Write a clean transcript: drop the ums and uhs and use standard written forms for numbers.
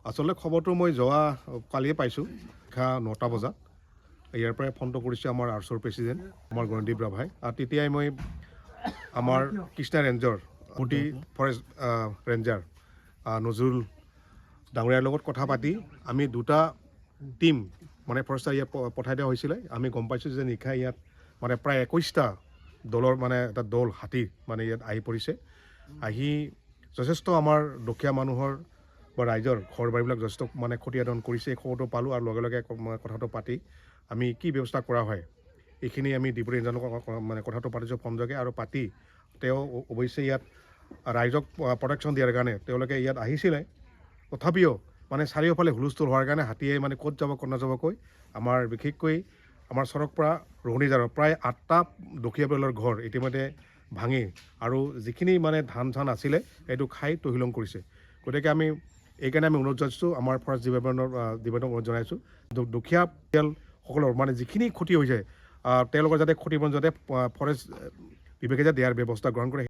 আচলতে খবৰটো মই যোৱা কালিয়ে পাইছোঁ 9টা বজাত ইয়াৰ পৰাই ফোনটো কৰিছে আমাৰ আৰ্চৰ প্ৰেচিডেণ্ট আমাৰ গণদীপ ৰাভাই আৰু তেতিয়াই মই আমাৰ কৃষ্ণা ৰেঞ্জৰ উটি ফৰেষ্ট ৰেঞ্জাৰ নজৰুল ডাঙৰীয়াৰ লগত কথা পাতি আমি দুটা টিম মানে ফৰেষ্টাৰ ইয়াত পঠাই দিয়া হৈছিলে আমি গম পাইছোঁ যে নিশা ইয়াত মানে প্ৰায় 21টা দলৰ মানে এটা দল হাতী মানে ইয়াত আহি পৰিছে আহি যথেষ্ট আমাৰ দুখীয়া মানুহৰ বা ৰাইজৰ ঘৰ বাৰীবিলাক যথেষ্ট মানে ক্ষতিসাধন কৰিছে এই খবৰটো পালোঁ আৰু লগে লগে কথাটো পাতি আমি কি ব্যৱস্থা কৰা হয় এইখিনি আমি ডিপুটি ৰেঞ্জাৰক মানে কথাটো পাতিছোঁ ফোনযোগে আৰু পাতি তেওঁ অৱশ্যে ইয়াত ৰাইজক প্ৰটেকশ্যন দিয়াৰ কাৰণে তেওঁলোকে ইয়াত আহিছিলে তথাপিও মানে চাৰিওফালে হুলস্থুল হোৱাৰ কাৰণে হাতীয়ে মানে ক'ত যাব ক'ত নাযাবকৈ আমাৰ বিশেষকৈ আমাৰ চৰক পৰা ৰোহনীজাৰৰ প্ৰায় 8টা দুখীয়া পৰিয়ালৰ ঘৰ ইতিমধ্যে ভাঙি আৰু যিখিনি মানে ধান চান আছিলে এইটো খাই তহিলং কৰিছে গতিকে আমি এইকাৰণে আমি অনুৰোধ জনাইছোঁ আমাৰ ফৰেষ্ট ডিপাৰ্টমেণ্টক অনুৰোধ জনাইছোঁ দুখীয়া পৰিয়ালসকলৰ মানে যিখিনি ক্ষতি হৈছে তেওঁলোকৰ যাতে ক্ষতিপূৰণ যাতে ফৰেষ্ট বিভাগে যাতে দিয়াৰ ব্যৱস্থা গ্ৰহণ কৰে।